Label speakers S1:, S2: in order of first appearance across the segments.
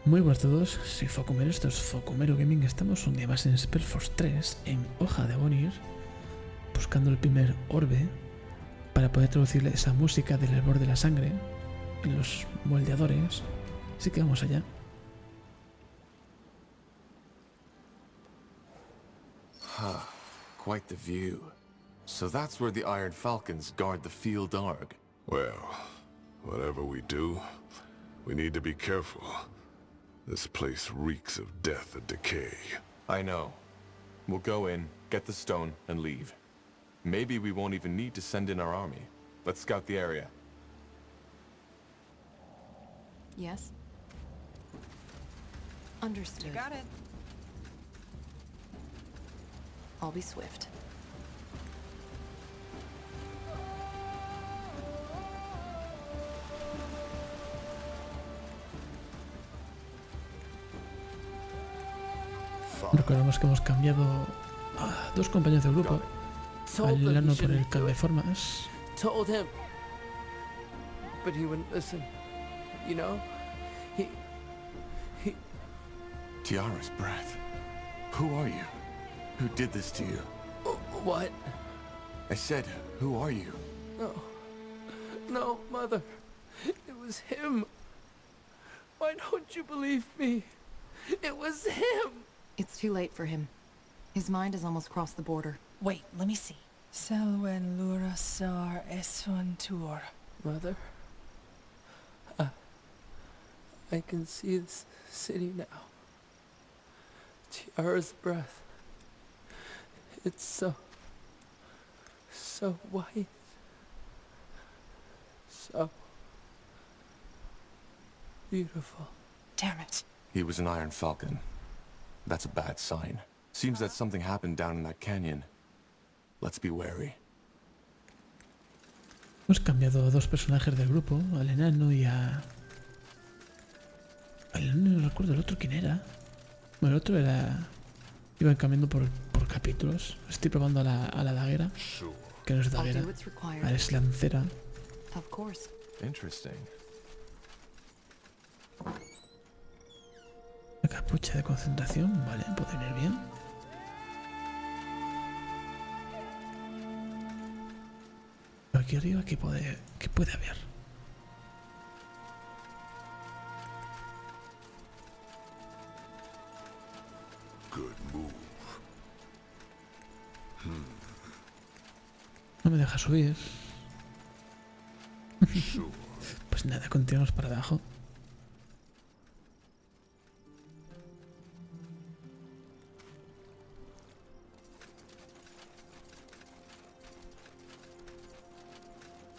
S1: Muy buenas a todos, soy Focumero, esto es Focumero Gaming. Estamos un día más en Spellforce 3, en Hoja de Agonir, buscando el primer orbe para poder traducirle esa música del hervor de la sangre en los moldeadores. Así que vamos allá.
S2: Quite the view. So that's where the Iron Falcons guard the Field Arg.
S3: Well, whatever we do, we need to be careful. This place reeks of death and decay.
S2: I know. We'll go in, get the stone, and leave. Maybe we won't even need to send in our army. Let's scout the area.
S4: Yes? Understood.
S5: You got it.
S4: I'll be swift.
S1: Recordamos que hemos cambiado a dos compañeros de grupo, al Lano por el Cabeformas.
S6: Told him, but he wouldn't listen. You know, he.
S2: Tiara's breath. Who are you? Who did this to you?
S6: What?
S2: I said, who are you?
S6: No, Mother. It was him. Why don't you believe me? It was him.
S4: It's too late for him. His mind has almost crossed the border.
S5: Wait, let me see. Selwen Lurasar Eswantur.
S6: Mother, I can see this city now. Tiara's breath. It's so white. So beautiful.
S5: Damn it.
S2: He was an Iron Falcon. That's a bad sign. Seems that something happened down in that canyon. Let's be wary.
S1: Hemos cambiado a dos personajes del grupo, al enano y a... Al enano no recuerdo el otro quién era. Bueno, el otro era... Iban cambiando por capítulos. Estoy probando a la daguera, que no es
S4: I'll
S1: daguera,
S4: do what's required.
S1: ahora es lancera.
S4: Of course.
S2: Interesting.
S1: La capucha de concentración, vale, puede venir bien. Aquí arriba, ¿qué puede haber?
S3: Good move.
S1: No me deja subir.
S3: Sure.
S1: Pues nada, continuamos para abajo.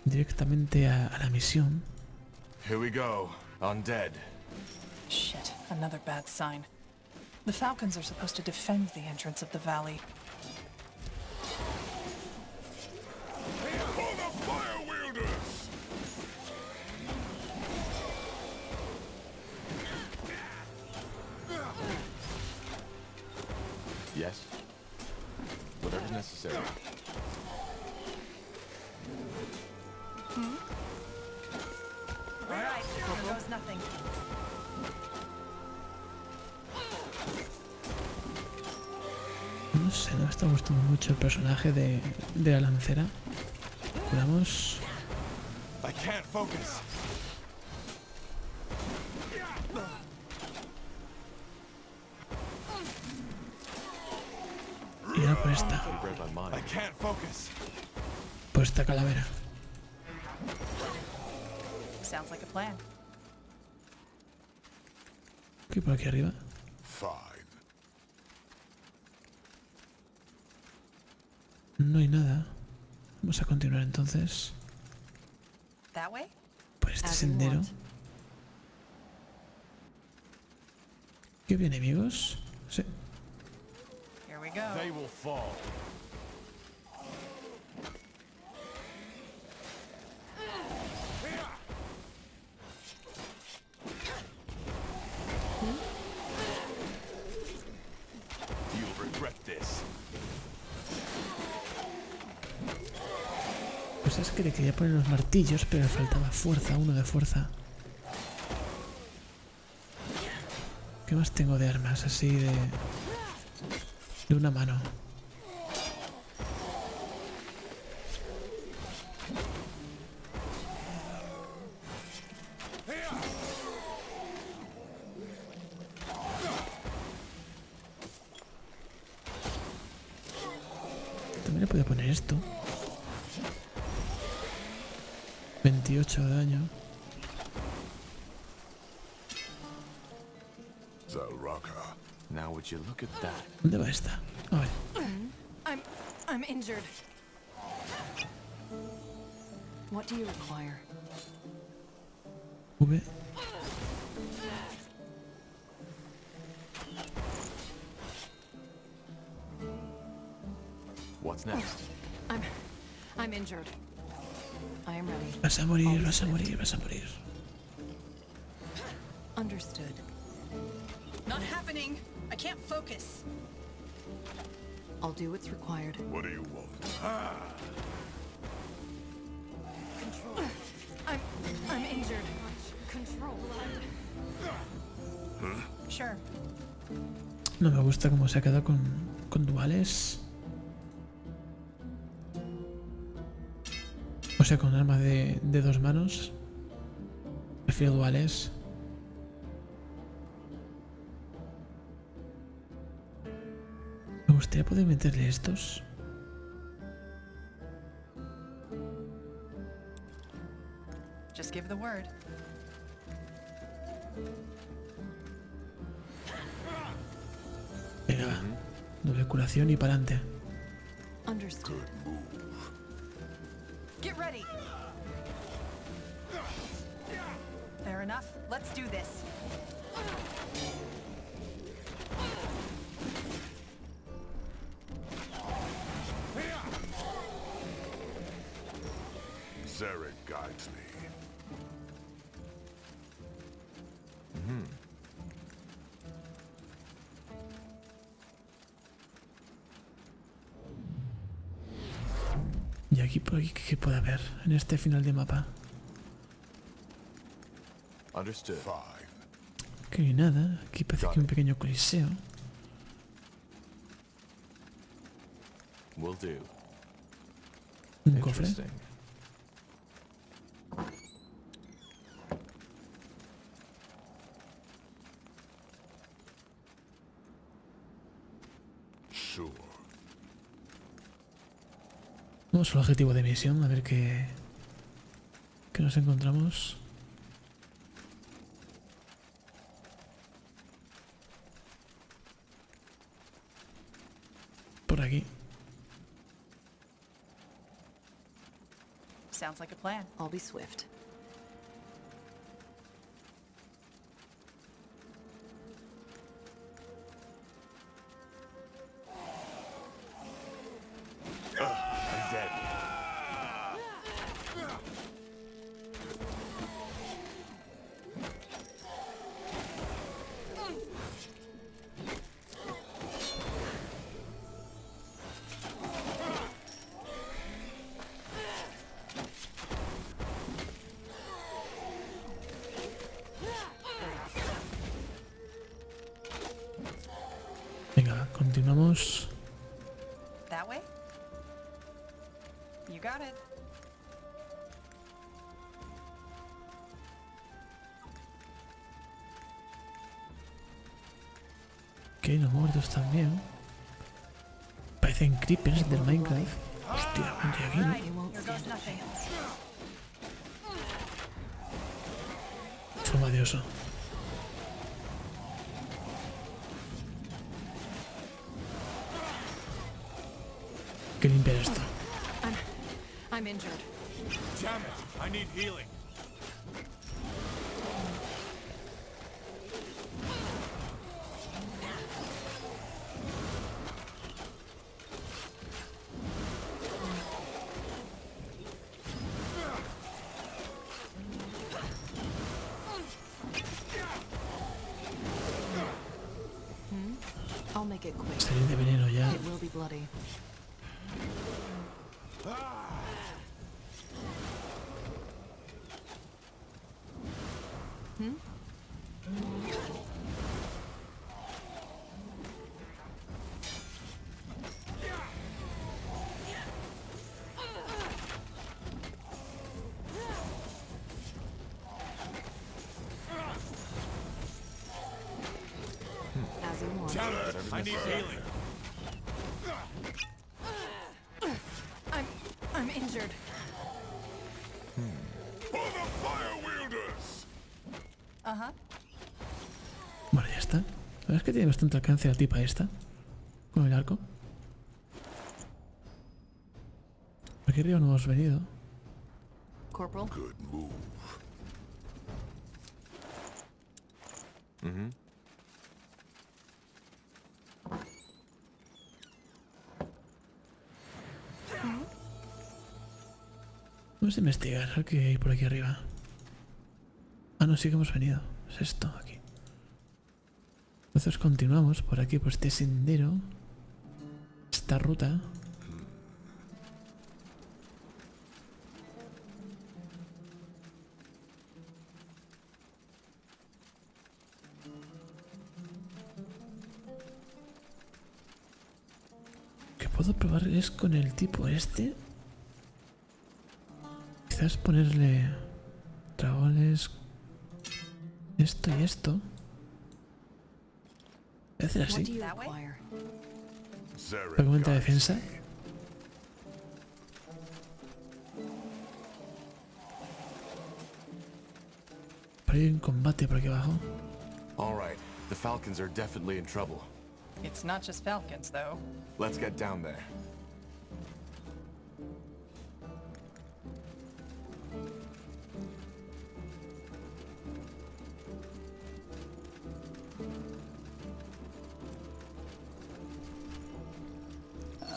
S1: Directamente a la misión.
S2: Here we go. Undead.
S5: Shit, another bad sign. The Falcons are supposed to defend the entrance of the valley.
S3: For the fire wielders!
S2: Yes? Whatever's necessary.
S5: All right, here goes nothing.
S1: No sé, no me está gustando mucho el personaje de la lancera. Curamos.
S2: I can't focus.
S1: Y ahora por esta.
S2: You read my mind. I can't focus.
S1: Por esta calavera.
S5: Sounds like a plan.
S1: ¿Qué por aquí arriba?
S3: Fine.
S1: No hay nada. Vamos a continuar entonces
S5: That way?
S1: por este
S4: As you
S1: sendero.
S4: want.
S1: ¿Qué bien, amigos? Sí.
S5: Here we go.
S2: They will fall. You'll regret this.
S1: Pues es que le quería poner los martillos, pero le faltaba fuerza, uno de fuerza. ¿Qué más tengo de armas así de una mano? También le puedo poner esto. 28 de daño.
S3: Zalraka.
S2: Now would you look at that?
S1: ¿Dónde va esta? A ver.
S4: I'm injured. What do you require?
S1: V.
S2: What's next?
S4: I'm injured. I am ready.
S1: Vas a morir, vas a morir, vas a morir.
S4: Understood.
S5: Not happening. I can't focus.
S4: I'll do what's required.
S3: What do you want?
S4: I'm injured. Control.
S5: Sure.
S1: No me gusta cómo se ha quedado con duales. O sea, con arma de dos manos. Prefiero duales. Me gustaría poder meterle estos.
S5: Just give the word.
S1: Venga, doble curación y para adelante.
S4: Understood.
S5: Get ready. Fair enough. Let's do this.
S3: Zarek guides me.
S1: Y aquí por aquí, ¿qué puede haber en este final de mapa?
S2: Understood.
S1: Que ni nada. Aquí parece que hay un pequeño coliseo.
S2: Will do.
S1: Un cofre.
S2: Interesting.
S3: Sure.
S1: Vamos al objetivo de misión, a ver qué nos encontramos. Por aquí.
S5: Sounds like a plan.
S4: I'll be swift.
S2: I'm dead.
S1: Venga, continuamos.
S5: That way? You got it.
S1: Que hay no muertos también. Parecen creepers del Minecraft. Hostia, ¿dónde hay aquí, no?
S4: They won't
S5: Here goes
S4: stand a
S5: nothing.
S4: chance.
S1: Forma de oso. Hay que limpiar esto.
S4: I'm injured.
S2: Damn it! I need healing.
S4: I'll make it quick.
S1: Salir de veneno ya.
S4: It will be bloody.
S7: I need healing.
S4: I'm injured.
S3: For the fire wielders!
S4: Uh-huh.
S1: Bueno, ya está. La verdad es que tiene bastante alcance la tipa esta. Con el arco. Aquí arriba no hemos venido.
S4: Corporal?
S3: Good move.
S1: Vamos a investigar, a ver qué hay por aquí arriba. Ah, no, sí que hemos venido. Es esto, aquí. Entonces continuamos por aquí, por este sendero. Esta ruta. Que puedo probar es con el tipo este. Quizás ponerle dragones, esto y esto. Voy a hacer
S4: What do
S1: así.
S4: you require?
S1: Para que aumente la defensa. Pero hay un combate por aquí abajo.
S2: All right, the Falcons are definitely in trouble.
S5: It's not just falcons, though.
S2: Let's get down there.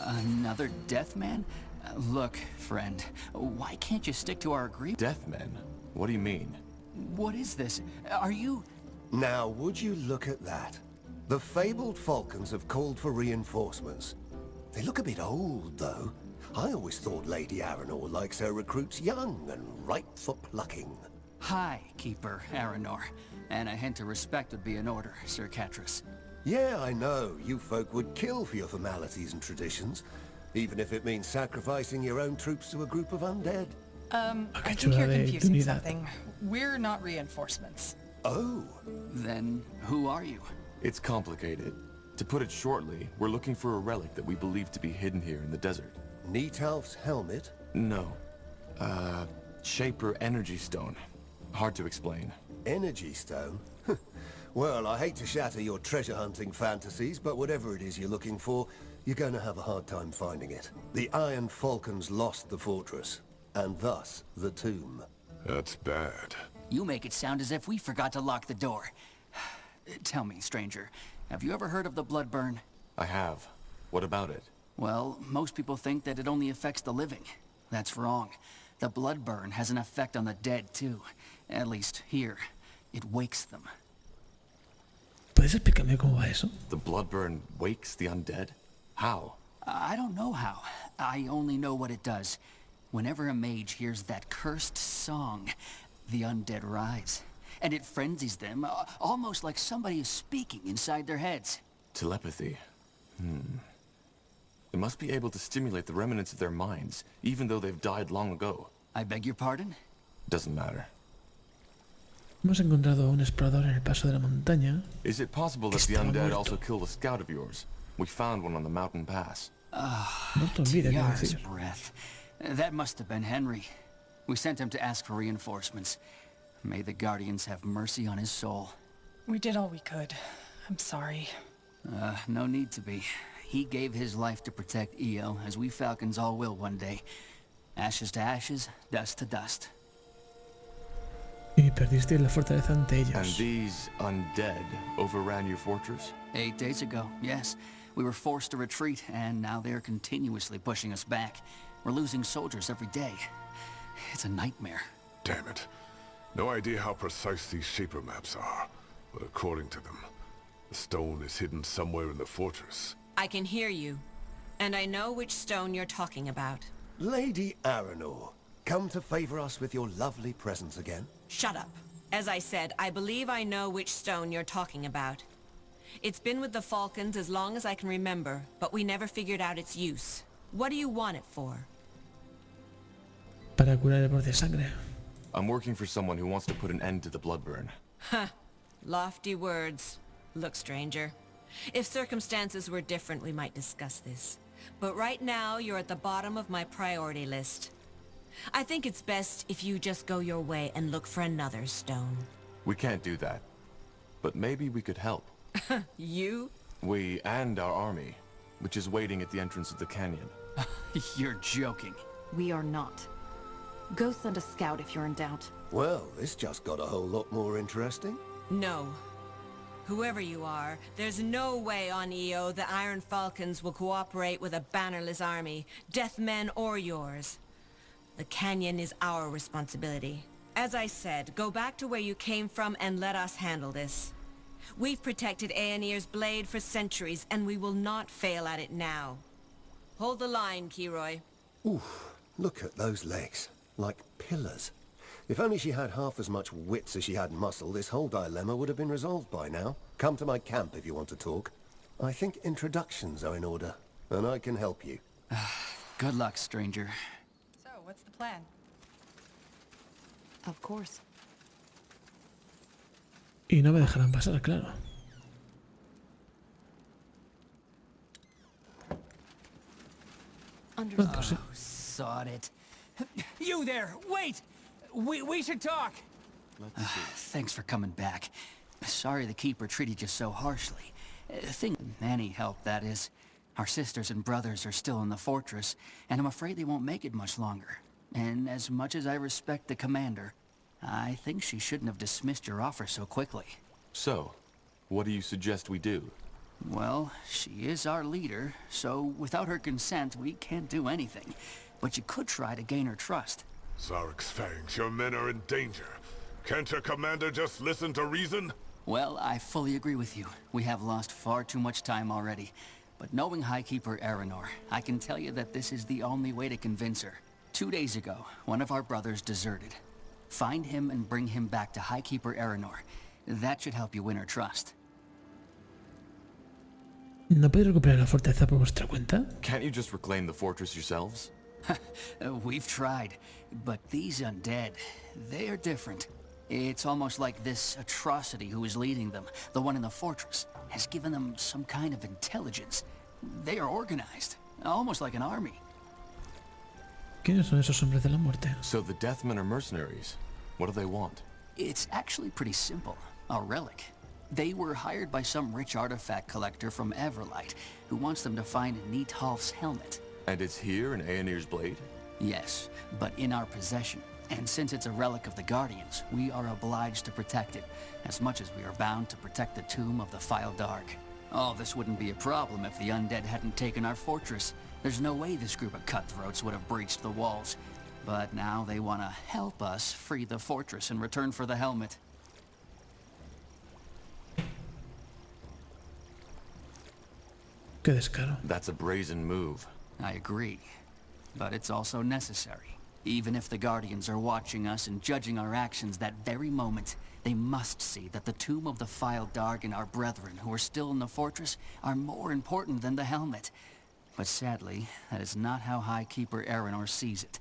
S8: Another death man? Look, friend, why can't you stick to our agreement?
S2: Deathmen? What do you mean?
S8: What is this? Are you...
S9: Now, would you look at that? The fabled falcons have called for reinforcements. They look a bit old, though. I always thought Lady Aranor likes her recruits young and ripe for plucking.
S8: Hi, Keeper Aranor. And a hint of respect would be in order, Sir Catras.
S9: Yeah, I know. You folk would kill for your formalities and traditions, even if it means sacrificing your own troops to a group of undead.
S5: I think you're confusing something. We're not reinforcements.
S9: Oh.
S8: Then who are you?
S2: It's complicated. To put it shortly, we're looking for a relic that we believe to be hidden here in the desert.
S9: Neatalf's helmet?
S2: No. Shaper Energy Stone. Hard to explain.
S9: Energy stone? Well, I hate to shatter your treasure hunting fantasies, but whatever it is you're looking for, you're going to have a hard time finding it. The Iron Falcons lost the fortress, and thus the tomb.
S3: That's bad.
S8: You make it sound as if we forgot to lock the door. Tell me, stranger, have you ever heard of the Bloodburn?
S2: I have. What about it?
S8: Well, most people think that it only affects the living. That's wrong. The Bloodburn has an effect on the dead, too. At least, here. It wakes them.
S1: ¿Puedes explicarme cómo va eso?
S2: The Bloodburn wakes the undead? How?
S8: I don't know how. I only know what it does. Whenever a mage hears that cursed song, the undead rise. And it frenzies them, almost like somebody is speaking inside their heads.
S2: Telepathy. It must be able to stimulate the remnants of their minds, even though they've died long ago.
S8: I beg your pardon?
S2: Doesn't matter.
S1: Hemos encontrado a un explorador en el paso de la montaña.
S2: Is it possible that the undead also killed a scout of yours? We found one on the mountain pass.
S1: Muerto en vida, quiero
S8: Tiar's
S1: decir.
S8: breath. That must have been Henry. We sent him to ask for reinforcements. May the Guardians have mercy on his soul.
S5: We did all we could. I'm sorry.
S8: No need to be. He gave his life to protect Io, as we Falcons all will one day. Ashes to ashes, dust to dust.
S1: Y perdisteis la fortaleza ante
S2: And
S1: ellos.
S2: these undead overran your fortress?
S8: 8 days ago, yes. We were forced to retreat, and now they're continuously pushing us back. We're losing soldiers every day. It's a nightmare.
S3: Damn it. No idea how precise these Shaper maps are, but according to them, the stone is hidden somewhere in the fortress.
S10: I can hear you, and I know which stone you're talking about.
S9: Lady Aranor, come to favor us with your lovely presence again?
S10: Shut up. As I said, I believe I know which stone you're talking about. It's been with the Falcons as long as I can remember, but we never figured out its use. What do you want it for?
S1: Para curar el borde de sangre.
S2: I'm working for someone who wants to put an end to the Bloodburn.
S10: Lofty words. Look, stranger. If circumstances were different, we might discuss this. But right now, you're at the bottom of my priority list. I think it's best if you just go your way and look for another stone.
S2: We can't do that. But maybe we could help.
S10: You?
S2: We and our army, which is waiting at the entrance of the canyon.
S8: You're joking.
S4: We are not. Go send a scout if you're in doubt.
S9: Well, this just got a whole lot more interesting.
S10: No. Whoever you are, there's no way on EO the Iron Falcons will cooperate with a bannerless army, Deathmen or yours. The canyon is our responsibility. As I said, go back to where you came from and let us handle this. We've protected Aenir's blade for centuries, and we will not fail at it now. Hold the line, Kiroy.
S9: Oof, look at those legs. Like pillars. If only she had half as much wits as she had muscle, this whole dilemma would have been resolved by now. Come to my camp if you want to talk. I think introductions are in order, and I can help you.
S8: Good luck, stranger.
S5: So, what's the plan?
S4: Of course.
S1: Y no me dejarán pasar, claro.
S4: Understood.
S1: Pues sí.
S8: Sod it.
S6: You there! Wait! We should talk!
S8: Thanks for coming back. Sorry the Keeper treated you so harshly. Any help, that is. Our sisters and brothers are still in the fortress, and I'm afraid they won't make it much longer. And as much as I respect the commander, I think she shouldn't have dismissed your offer so quickly.
S2: So, what do you suggest we do?
S8: Well, she is our leader, so without her consent, we can't do anything. But you could try to gain her trust.
S3: Zarek's Fangs, your men are in danger. Can't your commander just listen to reason?
S8: Well, I fully agree with you. We have lost far too much time already. But knowing Highkeeper Aranor, I can tell you that this is the only way to convince her. 2 days ago, one of our brothers deserted. Find him and bring him back to Highkeeper Aranor. That should help you win her trust.
S1: ¿No podéis recuperar la fortaleza por vuestra cuenta?
S2: Can't you just reclaim the fortress yourselves?
S8: We've tried, but these undead, they are different. It's almost like this atrocity who is leading them, the one in the fortress, has given them some kind of intelligence. They are organized, almost like an army.
S1: ¿Quiénes son esos hombres de la muerte?
S2: So the Deathmen are mercenaries. What do they want?
S8: It's actually pretty simple. A relic. They were hired by some rich artifact collector from Everlight, who wants them to find Neathalf's helmet.
S2: And it's here in Aenir's blade?
S8: Yes, but in our possession. And since it's a relic of the Guardians, we are obliged to protect it, as much as we are bound to protect the tomb of the File Dark. Oh, this wouldn't be a problem if the undead hadn't taken our fortress. There's no way this group of cutthroats would have breached the walls. But now they want to help us free the fortress in return for the helmet.
S1: Qué descaro.
S2: That's a brazen move.
S8: I agree. But it's also necessary. Even if the Guardians are watching us and judging our actions that very moment, they must see that the tomb of the File Dark and our brethren who are still in the fortress are more important than the helmet. But sadly, that is not how Highkeeper Aranor sees it.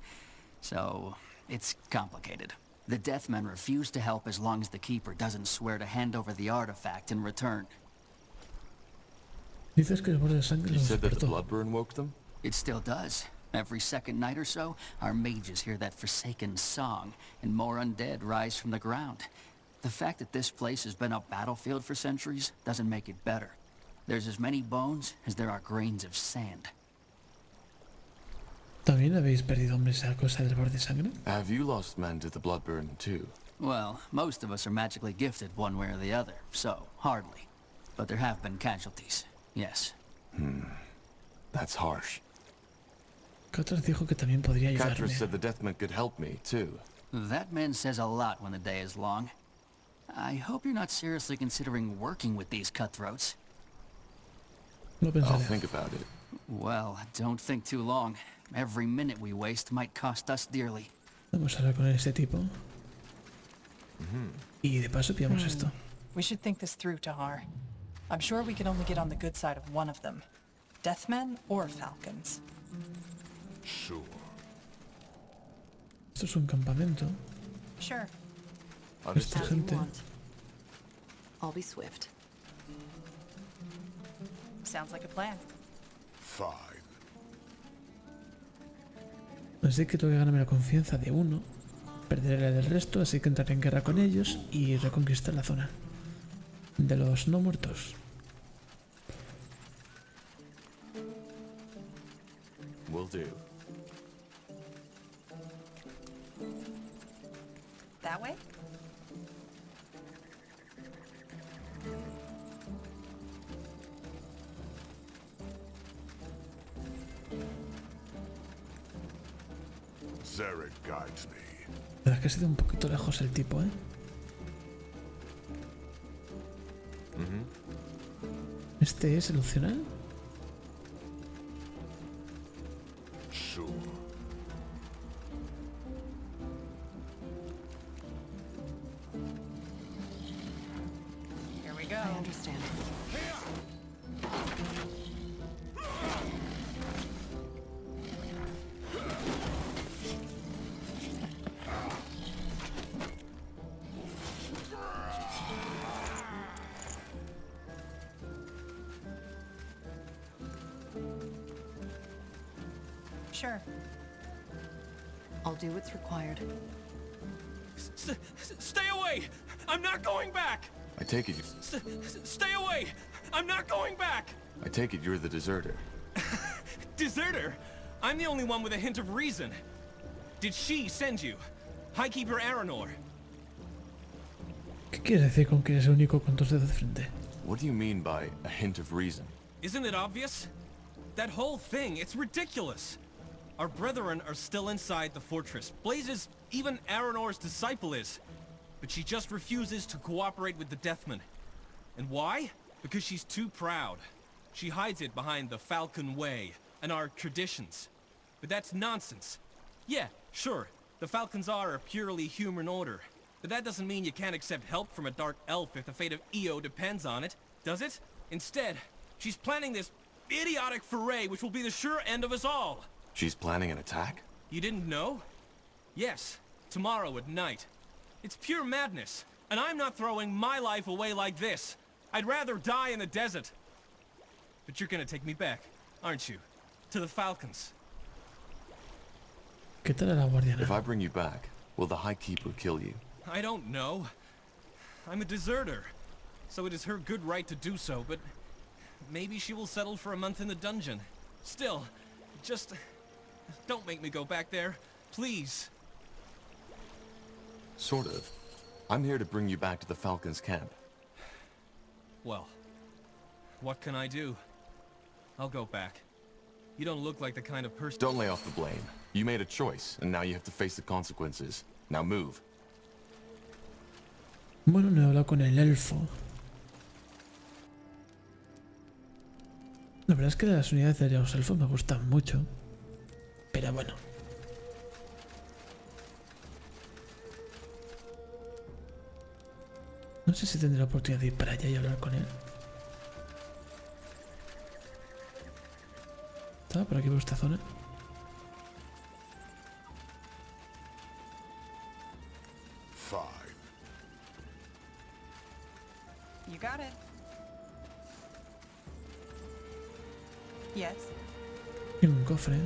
S8: So, it's complicated. The Deathmen refuse to help as long as the Keeper doesn't swear to hand over the artifact in return.
S1: Dices que el borde de sangre
S2: You
S1: los
S2: said that the
S1: despertó.
S2: Bloodburn woke them?
S8: It still does. Every second night or so, our mages hear that forsaken song, and more undead rise from the ground. The fact that this place has been a battlefield for centuries doesn't make it better. There's as many bones as there are grains of sand.
S1: ¿También habéis perdido hombres a causa del borde de sangre?
S2: Have you lost men to the Bloodburn, too?
S8: Well, most of us are magically gifted one way or the other, so hardly. But there have been casualties, yes.
S2: That's harsh.
S1: Catras dijo que también podría ayudarme.
S2: Catras said the Deathmen could help me, too.
S8: That man says a lot when the day is long. I hope you're not seriously considering working with these cutthroats.
S1: No
S2: I'll
S1: pensaré.
S2: think about it.
S8: Well, don't think too long. Every minute we waste might cost us dearly.
S1: Vamos a hablar con ese tipo. Y de paso pillamos esto.
S5: We should think this through, Tahar. I'm sure we can only get on the good side of one of them. Deathmen or Falcons.
S3: Sure.
S1: Esto es un campamento.
S5: Sure.
S1: Esta
S4: As you
S1: gente.
S4: want. I'll be swift.
S5: Sounds like a plan.
S3: Fine.
S1: Así que tengo que ganarme la confianza de uno, perderé la del resto, así que entraré en guerra con ellos y reconquistar la zona de los no muertos.
S2: Will do.
S5: That way?
S3: Zarek guides me.
S1: La verdad es que ha sido un poquito lejos el tipo, ¿eh? ¿Este es el opcional?
S3: Sure.
S5: Here we go.
S4: I understand.
S5: Sure.
S4: I'll do what's required.
S6: Stay away! I'm not going back!
S2: I take it.
S6: Stay away! I'm not going back!
S2: I take it you're the deserter.
S6: Deserter? I'm the only one with a hint of reason. Did she send you? Highkeeper Aranor?
S1: ¿Qué quieres decir con que eres el único con dos dedos de frente?
S2: What do you mean by a hint of reason?
S6: Isn't it obvious? That whole thing, it's ridiculous. Our brethren are still inside the fortress. Blazes, even Aranor's disciple is. But she just refuses to cooperate with the Deathmen. And why? Because she's too proud. She hides it behind the Falcon Way and our traditions. But that's nonsense. Yeah, sure, the Falcons are a purely human order. But that doesn't mean you can't accept help from a dark elf if the fate of Io depends on it, does it? Instead, she's planning this idiotic foray which will be the sure end of us all.
S2: She's planning an attack?
S6: You didn't know? Yes, tomorrow at night. It's pure madness, and I'm not throwing my life away like this. I'd rather die in the desert. But you're gonna take me back, aren't you? To the Falcons.
S1: ¿Qué tal la guardiana?
S2: If I bring you back, will the High Keeper kill you?
S6: I don't know. I'm a deserter, so it is her good right to do so, but maybe she will settle for a month in the dungeon. Still, just don't make me go back there, please.
S2: Sort of. I'm here to bring you back to the Falcons' camp.
S6: Well, what can I do? I'll go back. You don't look like the kind of person—
S2: Don't lay off the blame. You made a choice, and now you have to face the consequences. Now move.
S1: Bueno, no he hablado con el elfo. La verdad es que las unidades de los elfos me gustan mucho. Pero bueno. No sé si tendré la oportunidad de ir para allá y hablar con él. ¿Estaba por aquí por esta zona?
S3: Fine.
S5: You got it. Yes.
S1: Tiene un cofre.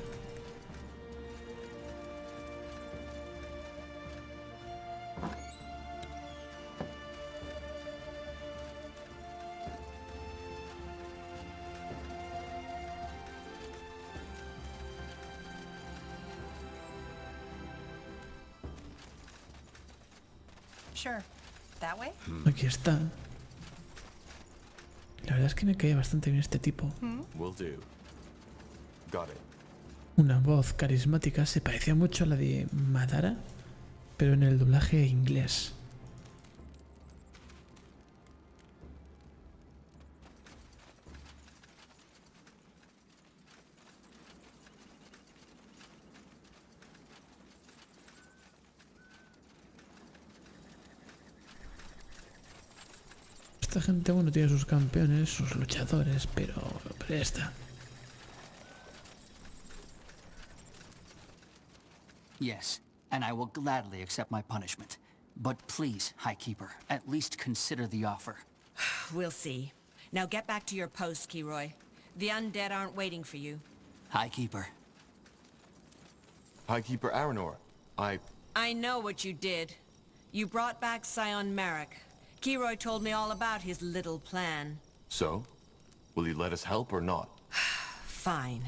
S5: Sure. That way?
S1: Aquí está. La verdad es que me cae bastante bien este tipo.
S2: Will do. Got it.
S1: Una voz carismática, se parecía mucho a la de Madara, pero en el doblaje inglés. Esta gente, bueno, tiene sus campeones, sus luchadores, pero ya está.
S8: Yes, and I will gladly accept my punishment. But please, High Keeper, at least consider the offer.
S10: We'll see. Now get back to your post, Kiroy. The undead aren't waiting for you.
S8: Highkeeper.
S2: Highkeeper Aranor,
S10: I know what you did. You brought back Scion Marek. Kiroy told me all about his little plan.
S2: So? Will you let us help or not?
S10: Fine.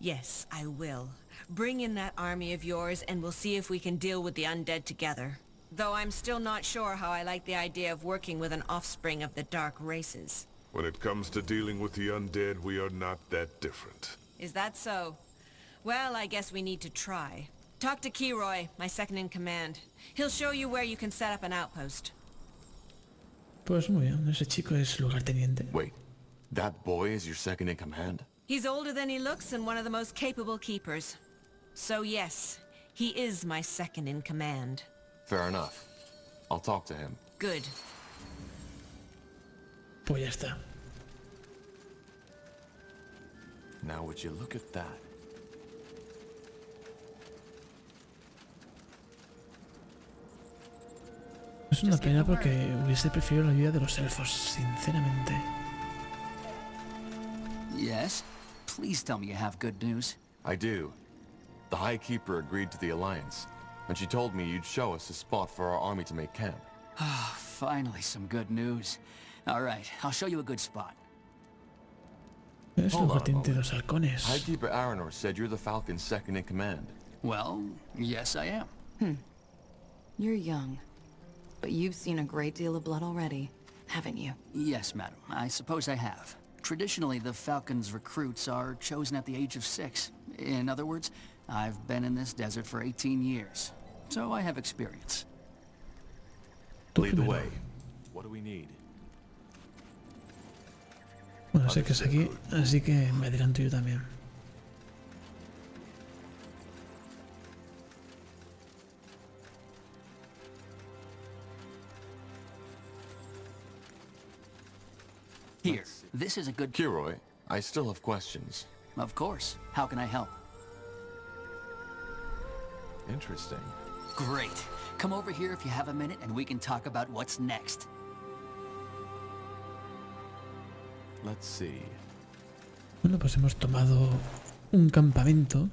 S10: Yes, I will. Bring in that army of yours and we'll see if we can deal with the undead together. Though I'm still not sure how I like the idea of working with an offspring of the dark races.
S3: When it comes to dealing with the undead, we are not that different.
S10: Is that so? Well, I guess we need to try. Talk to Kiroy, my second-in-command. He'll show you where you can set up an outpost.
S1: Pues muy bien, ese chico es lugarteniente.
S2: Wait, that boy is your second in command?
S10: He's older than he looks and one of the most capable keepers. So yes, he is my second-in-command.
S2: Fair enough. I'll talk to him.
S10: Good.
S1: Pues ya está.
S2: Now would you look at that?
S1: Es una pena porque hubiese preferido la ayuda de los elfos, sinceramente.
S8: Yes? Please tell me you have good news.
S2: I do. The Highkeeper agreed to the alliance, and she told me you'd show us a spot for our army to make camp.
S8: Finally, some good news. All right, I'll show you a good spot.
S1: Es
S2: Hold on a
S1: lugarteniente de
S2: moment.
S1: los halcones.
S2: Highkeeper Aranor said you're the Falcon's second in command.
S8: Well, yes I am.
S4: You're young, but you've seen a great deal of blood already, haven't you?
S8: Yes, madam. I suppose I have. Traditionally, the Falcon's recruits are chosen at the age of 6. In other words, I've been in this desert for 18 years, so I have experience.
S1: Tú
S2: Lead the
S1: primero.
S2: way. What do we need?
S1: Bueno, sé que es aquí, así que me adelanto yo también.
S8: Here, this is a good...
S2: Kiroy, I still have questions.
S8: Of course. How can I help?
S2: Interesting.
S8: Great. Come over here if you have a minute and we can talk about what's next.
S2: Let's see.
S1: Bueno, pues hemos tomado un campamento.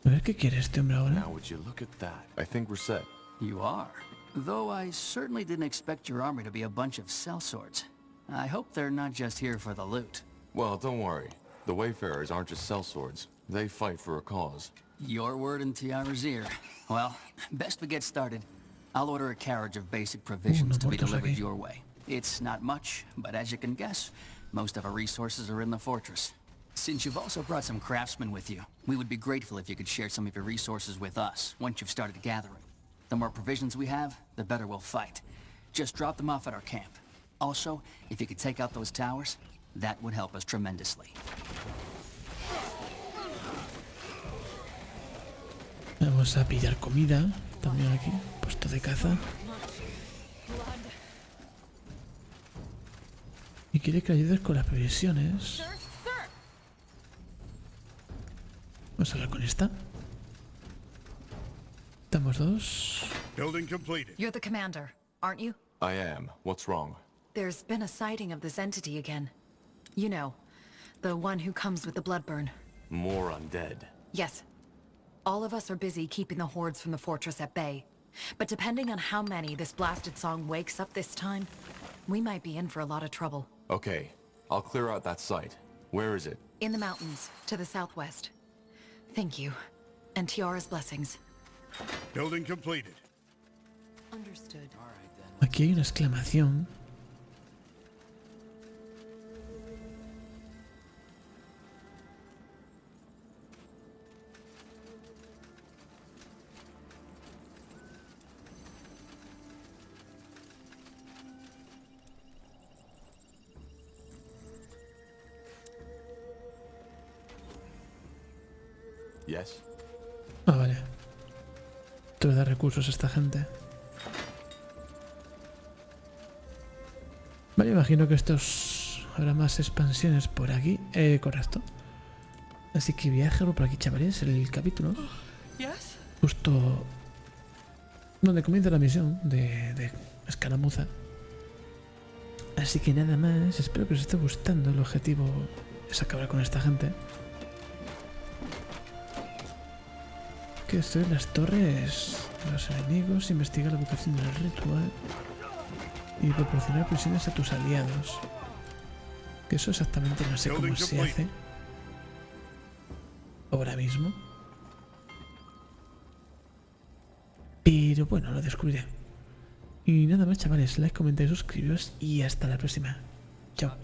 S1: A ver qué quiere este hombre ahora.
S2: Now would you look at that? I think we're set.
S8: You are. Though I certainly didn't expect your army to be a bunch of sellswords. I hope they're not just here for the loot.
S2: Well, don't worry. The Wayfarers aren't just sellswords. They fight for a cause.
S8: Your word in Tiara's ear. Well, best we get started. I'll order a carriage of basic provisions to be
S1: muertos
S8: delivered
S1: aquí.
S8: your way. It's not much, but as you can guess, most of our resources are in the fortress. Since you've also brought some craftsmen with you, we would be grateful if you could share some of your resources with us once you've started gathering. The more provisions we have, the better we'll fight. Just drop them off at our camp. Also, if you could take out those towers, that would help us tremendously.
S1: Vamos a pillar comida. También aquí, puesto de caza. Y quiere que le ayudes con las provisiones. Vamos a hablar con esta. Estamos dos.
S3: Building completed.
S4: You're the commander, aren't you?
S2: I am. What's wrong?
S4: There's been a sighting of this entity again. You know, the one who comes with the bloodburn.
S2: More undead.
S4: Yes. All of us are busy keeping the hordes from the fortress at bay. But depending on how many this blasted song wakes up this time, we might be in for a lot of trouble.
S2: Okay, I'll clear out that site. Where is it?
S4: In the mountains, to the southwest. Thank you. And Tiara's blessings.
S3: Building completed.
S4: Understood.
S1: Aquí hay una exclamación.
S2: Yes?
S1: Ah, vale. Te voy a dar recursos a esta gente. Vale, imagino que estos... Habrá más expansiones por aquí. Correcto. Así que viajarlo por aquí, chavales. El capítulo.
S5: Yes?
S1: Justo... donde comienza la misión de escaramuza. Así Así que nada más, espero que os esté gustando. El objetivo es acabar con esta gente. Que destruir las torres de los enemigos, investigar la ubicación del ritual y proporcionar prisiones a tus aliados. Que eso exactamente no sé cómo se hace ahora mismo. Pero bueno, lo descubriré. Y nada más, chavales, like, comentáis, suscribiros y hasta la próxima. Chao.